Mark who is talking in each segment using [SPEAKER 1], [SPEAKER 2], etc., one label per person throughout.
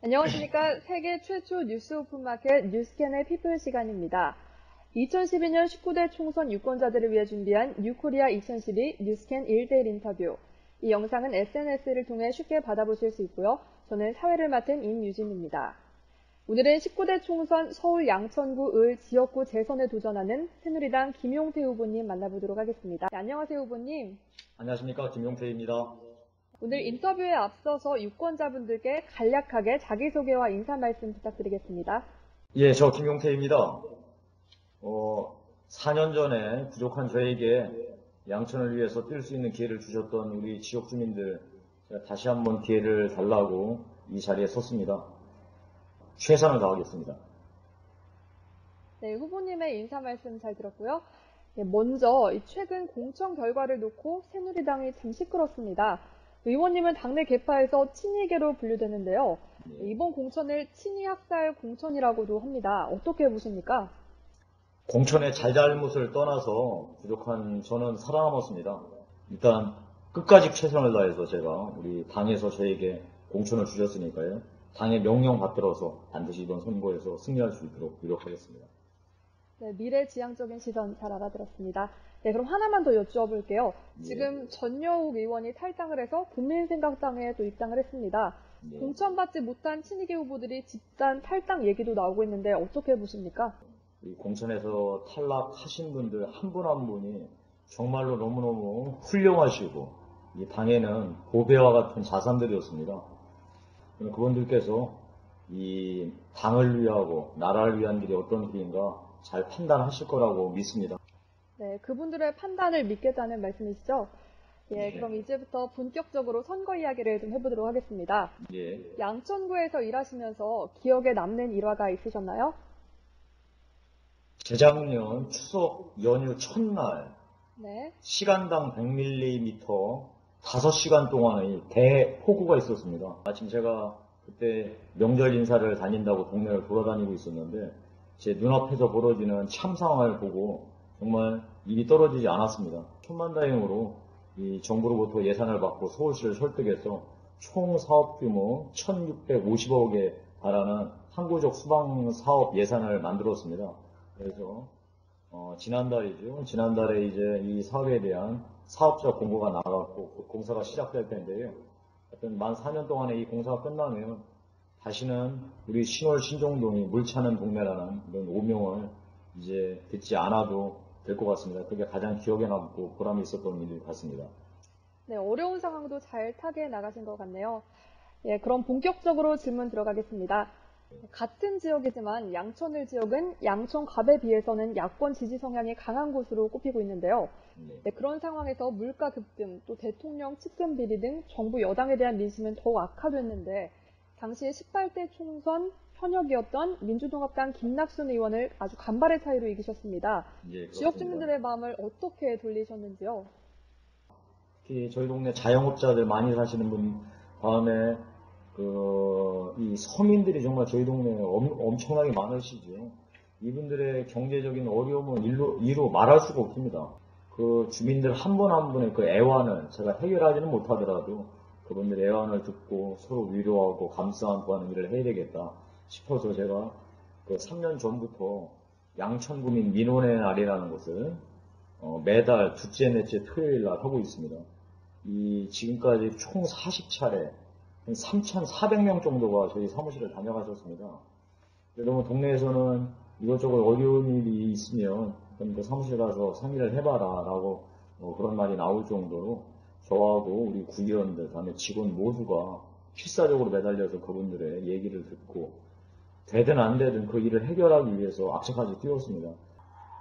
[SPEAKER 1] 안녕하십니까. 세계 최초 뉴스 오픈마켓 뉴스캔의 피플 시간입니다. 2012년 19대 총선 유권자들을 위해 준비한 뉴코리아 2012 뉴스캔 1대1 인터뷰. 이 영상은 SNS를 통해 쉽게 받아보실 수 있고요. 저는 사회를 맡은 임유진입니다. 오늘은 19대 총선 서울 양천구 을 지역구 재선에 도전하는 새누리당 김용태 후보님 만나보도록 하겠습니다. 네, 안녕하세요 후보님.
[SPEAKER 2] 안녕하십니까, 김용태입니다.
[SPEAKER 1] 오늘 인터뷰에 앞서서 유권자분들께 간략하게 자기소개와 인사 말씀 부탁드리겠습니다.
[SPEAKER 2] 예, 저 김용태입니다. 4년 전에 부족한 저에게 양천을 위해서 뛸 수 있는 기회를 주셨던 우리 지역 주민들, 제가 다시 한번 기회를 달라고 이 자리에 섰습니다. 최선을 다하겠습니다.
[SPEAKER 1] 네, 후보님의 인사 말씀 잘 들었고요. 네, 먼저 최근 공천 결과를 놓고 새누리당이 참 시끄럽습니다. 의원님은 당내 계파에서 친이계로 분류되는데요. 이번 공천을 친이 학살 공천이라고도 합니다. 어떻게 보십니까?
[SPEAKER 2] 공천의 잘잘못을 떠나서 부족한 저는 살아남았습니다. 일단 끝까지 최선을 다해서 제가 우리 당에서 저에게 공천을 주셨으니까요. 당의 명령 받들어서 반드시 이번 선거에서 승리할 수 있도록 노력하겠습니다.
[SPEAKER 1] 네, 미래지향적인 시선 잘 알아들었습니다. 네, 그럼 하나만 더 여쭈어볼게요.
[SPEAKER 2] 네.
[SPEAKER 1] 지금 전여욱 의원이 탈당을 해서 국민생각당에 또 입당을 했습니다.
[SPEAKER 2] 네.
[SPEAKER 1] 공천받지 못한 친이계 후보들이 집단 탈당 얘기도 나오고 있는데 어떻게 보십니까?
[SPEAKER 2] 이 공천에서 탈락하신 분들 한 분 한 분이 정말로 너무너무 훌륭하시고 이 당에는 보배와 같은 자산들이었습니다. 그분들께서 이 당을 위하고 나라를 위한 길이 어떤 길인가 잘 판단하실 거라고 믿습니다.
[SPEAKER 1] 네, 그분들의 판단을 믿겠다는 말씀이시죠? 예,
[SPEAKER 2] 네.
[SPEAKER 1] 그럼 이제부터 본격적으로 선거 이야기를 좀 해보도록 하겠습니다.
[SPEAKER 2] 예.
[SPEAKER 1] 양천구에서 일하시면서 기억에 남는 일화가 있으셨나요?
[SPEAKER 2] 재작년 추석 연휴 첫날
[SPEAKER 1] 네.
[SPEAKER 2] 시간당 100mm 5시간 동안의 대폭우가 있었습니다. 마침 제가 그때 명절 인사를 다닌다고 동네를 돌아다니고 있었는데 제 눈앞에서 벌어지는 참 상황을 보고 정말 입이 떨어지지 않았습니다. 천만다행으로 이 정부로부터 예산을 받고 서울시를 설득해서 총 사업 규모 1650억에 달하는 항구적 수방 사업 예산을 만들었습니다. 그래서 지난달이죠. 지난달에 이제 이 사업에 대한 사업자 공고가 나갔고 공사가 시작될 텐데요. 하여튼 만 4년 동안에 이 공사가 끝나면 다시는 우리 신월 신종동이 물 차는 동네라는 이런 오명을 이제 듣지 않아도 될 것 같습니다. 그게 가장 기억에 남고 보람이 있었던 일 같습니다.
[SPEAKER 1] 네, 어려운 상황도 잘 타개 나가신 것 같네요. 예, 그럼 본격적으로 질문 들어가겠습니다. 같은 지역이지만 양천을 지역은 양천갑에 비해서는 야권 지지 성향이 강한 곳으로 꼽히고 있는데요. 네, 그런 상황에서 물가 급등, 또 대통령 측근 비리 등 정부 여당에 대한 민심은 더욱 악화됐는데 당시 18대 총선 현역이었던 민주통합당 김낙순 의원을 아주 간발의 차이로 이기셨습니다.
[SPEAKER 2] 예,
[SPEAKER 1] 지역 주민들의 마음을 어떻게 돌리셨는지요?
[SPEAKER 2] 특히 저희 동네 자영업자들 많이 사시는 분 다음에 이 서민들이 정말 저희 동네에 엄청나게 많으시죠. 이분들의 경제적인 어려움은 이루 말할 수가 없습니다. 그 주민들 한 분 한 분의 그 애환을 제가 해결하지는 못하더라도 그분들의 애환을 듣고 서로 위로하고 감싸 안고하는 일을 해야 되겠다 싶어서 제가 그 3년 전부터 양천구민 민원의 날이라는 것을 매달 둘째, 넷째 토요일 날 하고 있습니다. 지금까지 총 40차례 3,400명 정도가 저희 사무실을 다녀가셨습니다. 너무 동네에서는 이것저것 어려운 일이 있으면 그 사무실 가서 상의를 해봐라 라고 그런 말이 나올 정도로 저하고 우리 구의원들, 다음에 직원 모두가 필사적으로 매달려서 그분들의 얘기를 듣고 되든 안 되든 그 일을 해결하기 위해서 악착같이 뛰었습니다.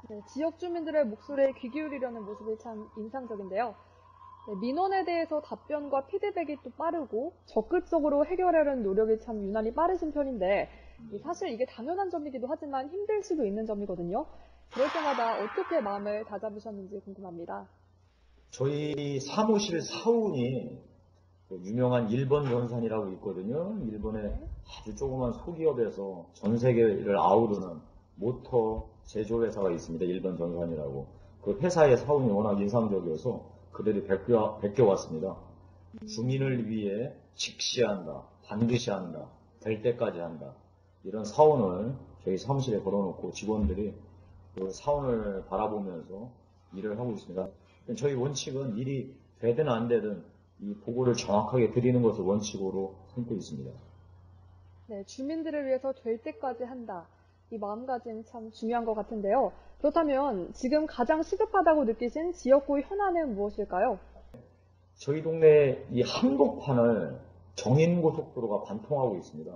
[SPEAKER 1] 네, 지역 주민들의 목소리에 귀 기울이려는 모습이 참 인상적인데요. 네, 민원에 대해서 답변과 피드백이 또 빠르고 적극적으로 해결하려는 노력이 참 유난히 빠르신 편인데 사실 이게 당연한 점이기도 하지만 힘들 수도 있는 점이거든요. 그럴 때마다 어떻게 마음을 다잡으셨는지 궁금합니다.
[SPEAKER 2] 저희 사무실 사원이 유명한 일본 전산이라고 있거든요. 일본의 아주 조그만 소기업에서 전 세계를 아우르는 모터 제조회사가 있습니다. 일본 전산이라고. 그 회사의 사원이 워낙 인상적이어서 그들이 베껴왔습니다. 주민을 위해 직시한다, 반드시 한다, 될 때까지 한다. 이런 사원을 저희 사무실에 걸어놓고 직원들이 그 사원을 바라보면서 일을 하고 있습니다. 저희 원칙은 일이 되든 안 되든 이 보고를 정확하게 드리는 것을 원칙으로 삼고 있습니다.
[SPEAKER 1] 네, 주민들을 위해서 될 때까지 한다. 이 마음가짐 참 중요한 것 같은데요. 그렇다면 지금 가장 시급하다고 느끼신 지역구 현안은 무엇일까요?
[SPEAKER 2] 저희 동네 이 한복판을 정인고속도로가 관통하고 있습니다.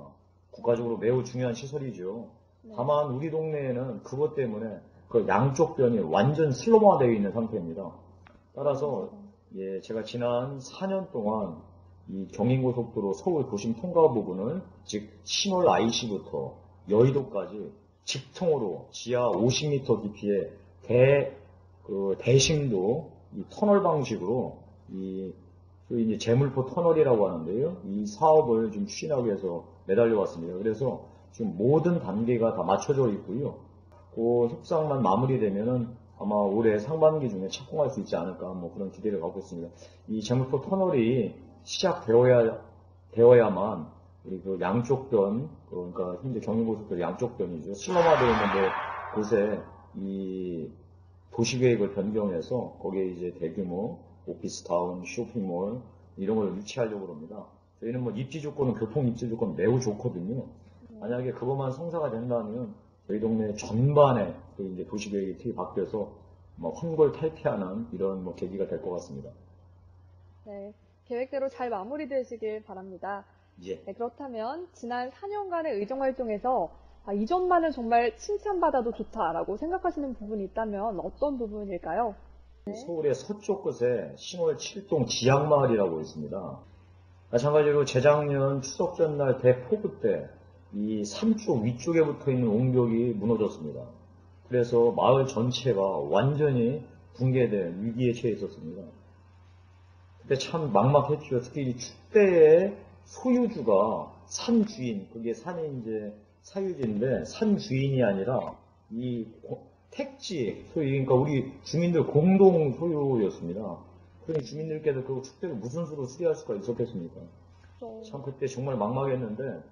[SPEAKER 2] 국가적으로 매우 중요한 시설이죠.
[SPEAKER 1] 네.
[SPEAKER 2] 다만 우리 동네에는 그것 때문에 그 양쪽 변이 완전 슬로마되어 있는 상태입니다. 따라서 제가 지난 4년 동안 이 경인고속도로 서울 도심 통과 부분을 즉 신월 IC부터 여의도까지 직통으로 지하 50m 깊이의 대심도 이 터널 방식으로 이제 제물포 터널이라고 하는데요. 이 사업을 좀 추진하기 위해서 매달려 왔습니다. 그래서 지금 모든 단계가 다 맞춰져 있고요. 그 협상만 마무리되면은 아마 올해 상반기 중에 착공할 수 있지 않을까 뭐 그런 기대를 갖고 있습니다. 이 제물포 터널이 시작되어야만 우리 그 양쪽 변, 그러니까 현재 경인고속도로 양쪽 변이죠. 슬럼화되어 있는데 곳에 이 도시계획을 변경해서 거기에 이제 대규모 오피스타운, 쇼핑몰 이런 걸 유치하려고 합니다. 저희는 뭐 입지 조건은 교통 입지 조건 매우 좋거든요. 만약에 그것만 성사가 된다면 저희 동네 전반에 그 이제 도시계획이 틀이 바뀌어서 뭐 환골탈퇴하는 이런 뭐 계기가 될 것 같습니다.
[SPEAKER 1] 네, 계획대로 잘 마무리되시길 바랍니다.
[SPEAKER 2] 예.
[SPEAKER 1] 네, 그렇다면 지난 4년간의 의정활동에서 이 점만은 정말 칭찬받아도 좋다라고 생각하시는 부분이 있다면 어떤 부분일까요?
[SPEAKER 2] 서울의 서쪽 끝에 신월 7동 지향마을이라고 있습니다. 마찬가지로 재작년 추석 전날 대폭우 때 이 산 쪽 위쪽에 붙어 있는 옹벽이 무너졌습니다. 그래서 마을 전체가 완전히 붕괴된 위기에 처해 있었습니다. 그때 참 막막했죠. 특히 이 축대의 소유주가 산 주인, 그게 산이 이제 사유지인데 산 주인이 아니라 이 택지 소유, 그러니까 우리 주민들 공동 소유였습니다. 그러니 주민들께서 그 축대를 무슨 수로 수리할 수가 있었겠습니까? 참 그때 정말 막막했는데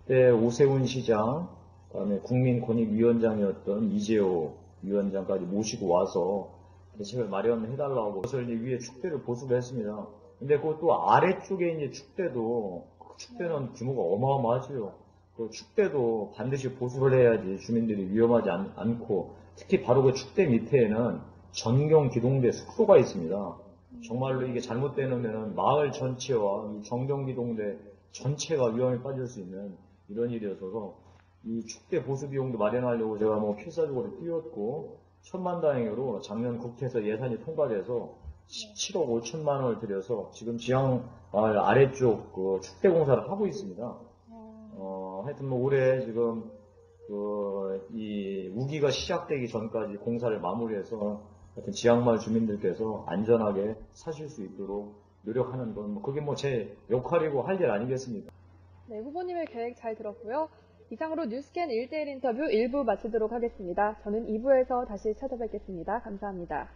[SPEAKER 2] 그때 오세훈 시장, 그다음에 국민권익위원장이었던 이재호 위원장까지 모시고 와서 대책을 마련해달라고 그것을 이제 위에 축대를 보수를 했습니다. 근데 그것도 아래쪽에 이제 축대도 그 축대는 규모가 어마어마하지요. 그 축대도 반드시 보수를 해야지 주민들이 위험하지 않고 특히 바로 그 축대 밑에는 전경 기동대 숙소가 있습니다. 정말로 이게 잘못되면 마을 전체와 이 전경 기동대 전체가 위험에 빠질 수 있는 이런 일이어서 이 축대 보수 비용도 마련하려고 제가 뭐 필사적으로 뛰었고 천만다행으로 작년 국회에서 예산이 통과돼서 17억 5천만 원을 들여서 지금 지향마을 아래쪽 그 축대 공사를 하고 있습니다. 하여튼 뭐 올해 지금 이 우기가 시작되기 전까지 공사를 마무리해서 하여튼 지향마을 주민들께서 안전하게 사실 수 있도록 노력하는 건 그게 뭐 제 역할이고 할 일 아니겠습니까?
[SPEAKER 1] 네, 후보님의 계획 잘 들었고요. 이상으로 뉴스캔 1대1 인터뷰 1부 마치도록 하겠습니다. 저는 2부에서 다시 찾아뵙겠습니다. 감사합니다.